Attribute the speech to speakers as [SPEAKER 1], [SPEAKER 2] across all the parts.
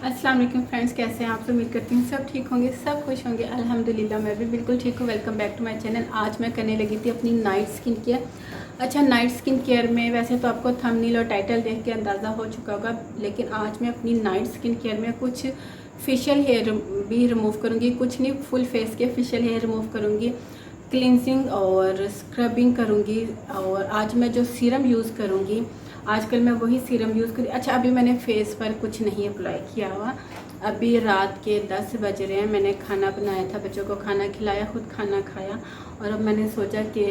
[SPEAKER 1] अस्सलाम वालेकुम फ्रेंड्स, कैसे हैं आप सब। उम्मीद करती हूँ सब ठीक होंगे, सब खुश होंगे। अल्हम्दुलिल्लाह मैं भी बिल्कुल ठीक हूँ। Welcome back to my channel. आज मैं करने लगी थी अपनी नाइट स्किन केयर। अच्छा, नाइट स्किन केयर में वैसे तो आपको थंबनेल और टाइटल देख के अंदाज़ा हो चुका होगा, लेकिन आज मैं अपनी नाइट स्किन केयर में कुछ फेशियल हेयर भी रिमूव करूँगी। कुछ नहीं, फुल फेस के फेशियल हेयर रिमूव करूँगी, क्लिनजिंग और स्क्रबिंग करूँगी। और आज मैं जो सीरम यूज़ करूँगी, आजकल मैं वही सीरम यूज़ करी। अच्छा, अभी मैंने फेस पर कुछ नहीं अप्लाई किया हुआ। अभी रात के 10 बज रहे हैं। मैंने खाना बनाया था, बच्चों को खाना खिलाया, खुद खाना खाया, और अब मैंने सोचा कि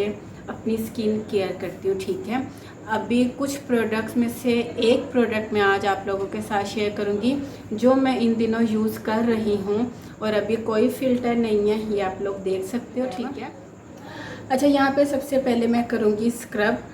[SPEAKER 1] अपनी स्किन केयर करती हूँ। ठीक है, अभी कुछ प्रोडक्ट्स में से एक प्रोडक्ट मैं आज आप लोगों के साथ शेयर करूँगी जो मैं इन दिनों यूज़ कर रही हूँ, और अभी कोई फ़िल्टर नहीं है, ये आप लोग देख सकते हो। ठीक है। अच्छा, यहाँ पे सबसे पहले मैं करूँगी स्क्रब।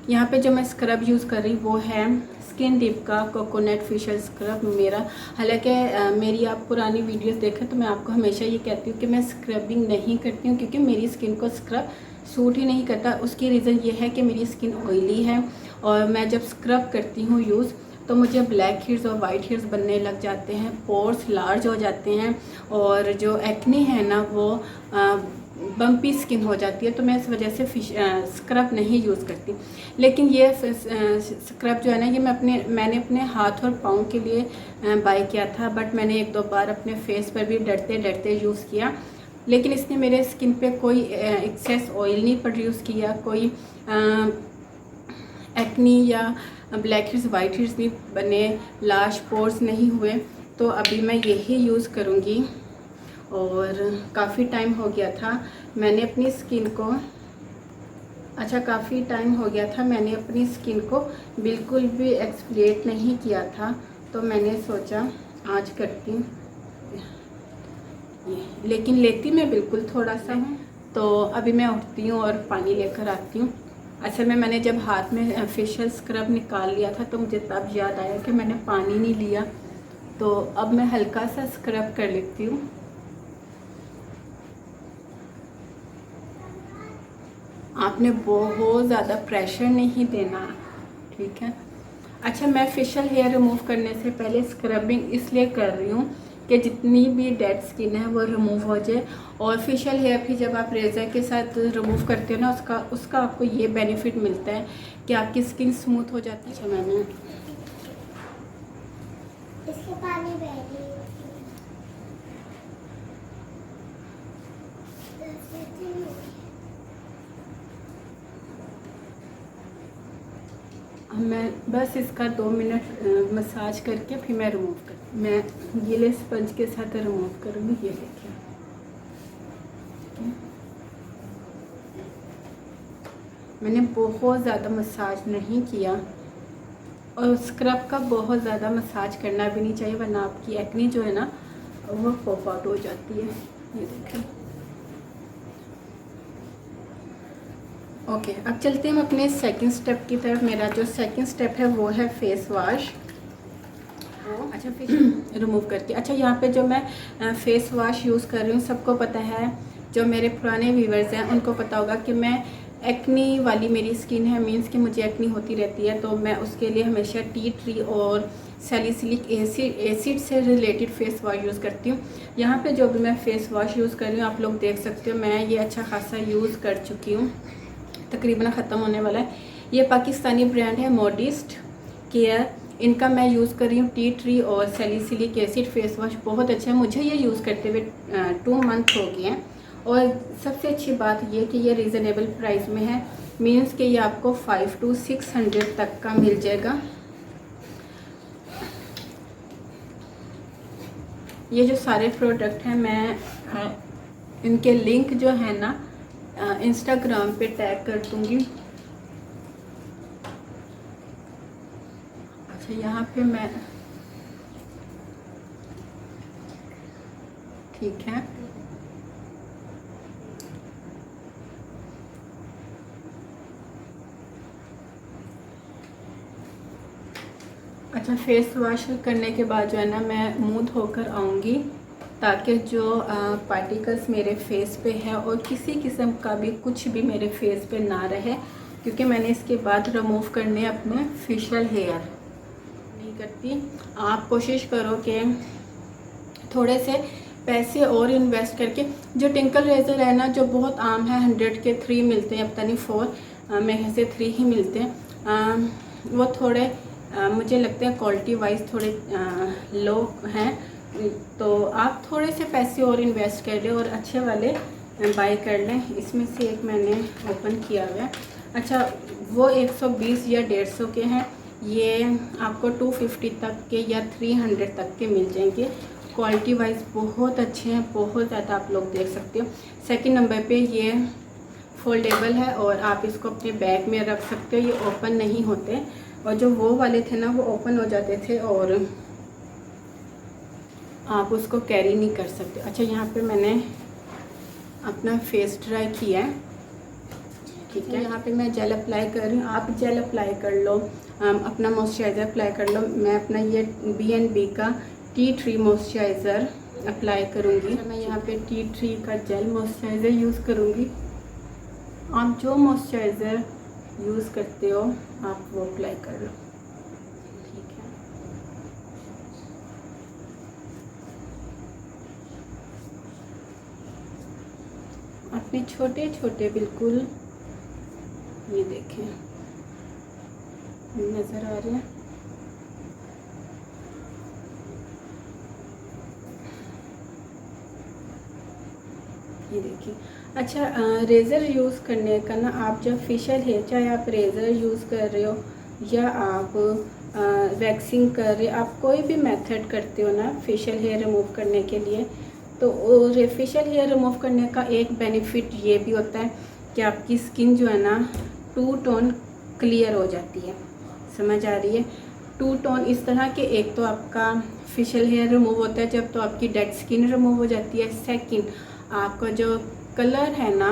[SPEAKER 1] यहाँ पे जो मैं स्क्रब यूज़ कर रही वो है स्किन डिप का कोकोनट फेशियल स्क्रब मेरा। हालांकि मेरी आप पुरानी वीडियोस देखें तो मैं आपको हमेशा ये कहती हूँ कि मैं स्क्रबिंग नहीं करती हूँ, क्योंकि मेरी स्किन को स्क्रब सूट ही नहीं करता। उसकी रीज़न ये है कि मेरी स्किन ऑयली है, और मैं जब स्क्रब करती हूँ यूज़ तो मुझे ब्लैक हेड्स और वाइट हेड्स बनने लग जाते हैं, पोर्स लार्ज हो जाते हैं, और जो एक्ने है ना वो बम्पी स्किन हो जाती है। तो मैं इस वजह से स्क्रब नहीं यूज़ करती। लेकिन ये स्क्रब जो है ना, ये मैंने अपने हाथ और पाँव के लिए बाय किया था, बट मैंने एक दो बार अपने फेस पर भी डरते डरते यूज़ किया, लेकिन इसने मेरे स्किन पे कोई एक्सेस ऑयल नहीं प्रोड्यूस किया, कोई एक्नी या ब्लैक हेड्स वाइट हेड्स नहीं बने, लार्ज पोर्स नहीं हुए। तो अभी मैं यही यूज़ करूँगी। और काफ़ी टाइम हो गया था मैंने अपनी स्किन को काफ़ी टाइम हो गया था मैंने अपनी स्किन को बिल्कुल भी एक्सफोलिएट नहीं किया था, तो मैंने सोचा आज करती हूँ। लेकिन लेती मैं बिल्कुल थोड़ा सा हूँ। तो अभी मैं उठती हूँ और पानी लेकर आती हूँ। असल में मैंने जब हाथ में फेशियल स्क्रब निकाल लिया था तो मुझे तब याद आया कि मैंने पानी नहीं लिया, तो अब मैं हल्का सा स्क्रब कर लेती हूँ। आपने बहुत ज़्यादा प्रेशर नहीं देना, ठीक है। अच्छा, मैं फेशियल हेयर रिमूव करने से पहले स्क्रबिंग इसलिए कर रही हूँ कि जितनी भी डेड स्किन है वो रिमूव हो जाए। और फेशियल हेयर भी जब आप रेज़र के साथ रिमूव करते हो ना, उसका आपको ये बेनिफिट मिलता है कि आपकी स्किन स्मूथ हो जाती है। अच्छा, मैंने इसके पानी मैं बस इसका 2 मिनट मसाज करके फिर मैं रिमूव कर मैं गीले स्पंज के साथ रिमूव करूँगी। ये देखिए, मैंने बहुत ज़्यादा मसाज नहीं किया, और स्क्रब का बहुत ज़्यादा मसाज करना भी नहीं चाहिए, वरना आपकी एक्नी जो है ना वो पॉप आउट हो जाती है। ये देखिए। ओके, अब चलते हैं हम अपने सेकंड स्टेप की तरफ। मेरा जो सेकंड स्टेप है वो है फेस वॉश। अच्छा, फेस रिमूव करके। अच्छा, यहाँ पे जो मैं फेस वॉश यूज़ कर रही हूँ, सबको पता है, जो मेरे पुराने व्यूवर्स हैं उनको पता होगा कि मैं एक्नी वाली मेरी स्किन है, मींस कि मुझे एक्नी होती रहती है, तो मैं उसके लिए हमेशा टी ट्री और सैलिसिलिक एसिड से रिलेटेड फेस वॉश यूज़ करती हूँ। यहाँ पे जो भी मैं फेस वॉश यूज़ कर रही हूँ आप लोग देख सकते हो, मैं ये अच्छा खासा यूज़ कर चुकी हूँ, तकरीबन ख़त्म होने वाला है। ये पाकिस्तानी ब्रांड है मॉडिस्ट केयर, इनका मैं यूज़ कर रही हूँ टी ट्री और सैलिसिलिक एसिड फेस वॉश। बहुत अच्छा है, मुझे ये यूज़ करते हुए 2 मंथ हो गए हैं। और सबसे अच्छी बात ये कि ये रीज़नेबल प्राइस में है, मीन्स कि ये आपको 500 to 600 तक का मिल जाएगा। ये जो सारे प्रोडक्ट हैं मैं इनके लिंक जो है ना इंस्टाग्राम पे टैग कर दूँगी। अच्छा, यहाँ पे मैं ठीक है। अच्छा, फेस वॉश करने के बाद जो है ना मैं मुंह धोकर आऊँगी, ताकि जो पार्टिकल्स मेरे फेस पे है और किसी किस्म का भी कुछ भी मेरे फेस पे ना रहे, क्योंकि मैंने इसके बाद रिमूव करने अपने फेशियल हेयर नहीं करती। आप कोशिश करो कि थोड़े से पैसे और इन्वेस्ट करके, जो टिंकल रेज़र है ना जो बहुत आम है, 100 के 3 मिलते हैं, पता नहीं 4 मेरे से 3 ही मिलते हैं, वो थोड़े मुझे लगते हैं क्वालिटी वाइज थोड़े लो हैं। तो आप थोड़े से पैसे और इन्वेस्ट कर लें और अच्छे वाले बाय कर लें। इसमें से एक मैंने ओपन किया हुआ है। अच्छा, वो 120 या 150 के हैं, ये आपको 250 तक के या 300 तक के मिल जाएंगे। क्वालिटी वाइज बहुत अच्छे हैं, बहुत ज़्यादा, आप लोग देख सकते हो। सेकंड नंबर पे ये फोल्डेबल है और आप इसको अपने बैग में रख सकते हो, ये ओपन नहीं होते। और जो वो वाले थे ना वो ओपन हो जाते थे और आप उसको कैरी नहीं कर सकते। अच्छा, यहाँ पे मैंने अपना फेस ट्राई किया है, ठीक है। यहाँ पे मैं जेल अप्लाई कर रही हूँ, आप जेल अप्लाई कर लो, अपना मॉइस्चराइज़र अप्लाई कर लो। मैं अपना ये B&B का टी ट्री मॉइस्चराइज़र अप्लाई करूँगी। मैं यहाँ पे टी ट्री का जेल मॉइस्चराइज़र यूज़ करूँगी। आप जो मॉइस्चराइज़र यूज़ करते हो आप वो अप्लाई कर लो, ठीक है। अपने छोटे छोटे बिल्कुल, ये देखें नज़र आ रहे हैं, ये देखिए। अच्छा, रेज़र यूज़ करने का ना, आप जब फेशियल हेयर, चाहे आप रेज़र यूज़ कर रहे हो या आप वैक्सिंग कर रहे हो, आप कोई भी मेथड करते हो ना फेशियल हेयर रिमूव करने के लिए, तो फेशियल हेयर रिमूव करने का एक बेनिफिट ये भी होता है कि आपकी स्किन जो है ना 2 टोन क्लियर हो जाती है। समझ आ रही है? 2 टोन इस तरह के, एक तो आपका फेशियल हेयर रिमूव होता है जब, तो आपकी डेड स्किन रिमूव हो जाती है। सेकंड, आपका जो कलर है ना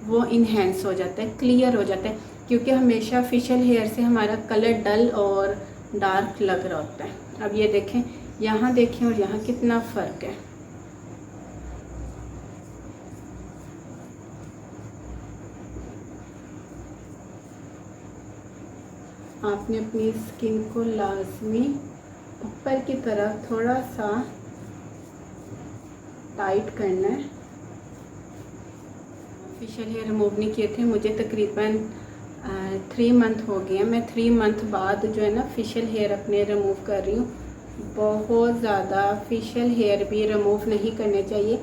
[SPEAKER 1] वो इन्हेंस हो जाता है, क्लियर हो जाता है, क्योंकि हमेशा फेशियल हेयर से हमारा कलर डल और डार्क लग रहा होता है। अब ये देखें, यहाँ देखें और यहाँ कितना फ़र्क है। आपने अपनी स्किन को लाजमी ऊपर की तरफ थोड़ा सा टाइट करना है। फेशियल हेयर रिमूव नहीं किए थे मुझे तकरीबन 3 मंथ हो गए हैं। मैं 3 मंथ बाद जो है ना फेशियल हेयर अपने रिमूव कर रही हूँ। बहुत ज़्यादा फेशियल हेयर भी रिमूव नहीं करने चाहिए,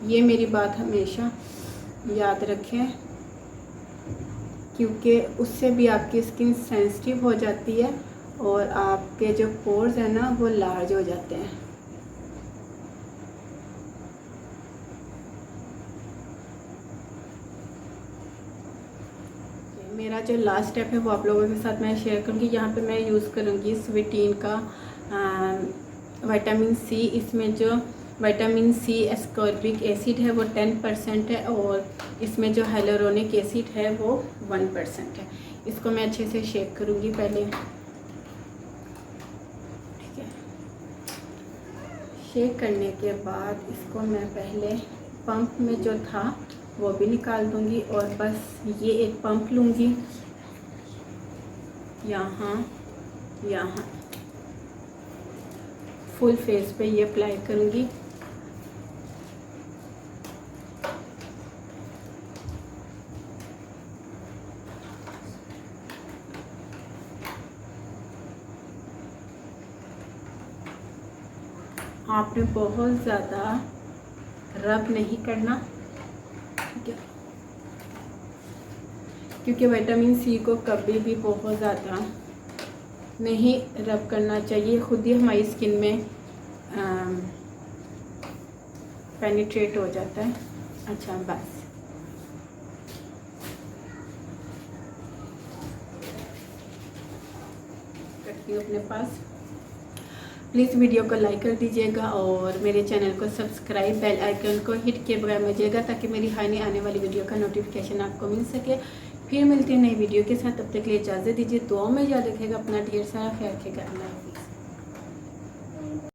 [SPEAKER 1] ये मेरी बात हमेशा याद रखें, क्योंकि उससे भी आपकी स्किन सेंसिटिव हो जाती है और आपके जो पोर्स हैं ना वो लार्ज हो जाते हैं। मेरा जो लास्ट स्टेप है वो आप लोगों के साथ मैं शेयर करूँगी। यहाँ पे मैं यूज़ करूँगी स्वीटीन का विटामिन सी। इसमें जो विटामिन सी एस्कॉर्बिक एसिड है वो 10% है और इसमें जो हाइलुरोनिक एसिड है वो 1% है। इसको मैं अच्छे से शेक करूँगी पहले, ठीक है। शेक करने के बाद इसको मैं पहले पंप में जो था वो भी निकाल दूँगी और बस ये एक पंप लूँगी, यहाँ फुल फेस पे ये अप्लाई करूँगी। आपने बहुत ज़्यादा रब नहीं करना, ठीक है, क्योंकि विटामिन सी को कभी भी बहुत ज़्यादा नहीं रब करना चाहिए, खुद ही हमारी स्किन में पेनिट्रेट हो जाता है। अच्छा, बस करती हूँ अपने पास। प्लीज़ वीडियो को लाइक कर दीजिएगा और मेरे चैनल को सब्सक्राइब, बेल आइकन को हिट किए बगैर मजिएगा ताकि मेरी हानि आने वाली वीडियो का नोटिफिकेशन आपको मिल सके। फिर मिलती है नई वीडियो के साथ, तब तक के लिए इजाज़त दीजिए। दुआ में याद रखिएगा, अपना ढेर सारा ख्याल रखिएगा। अल्लाह हाफ़िज़।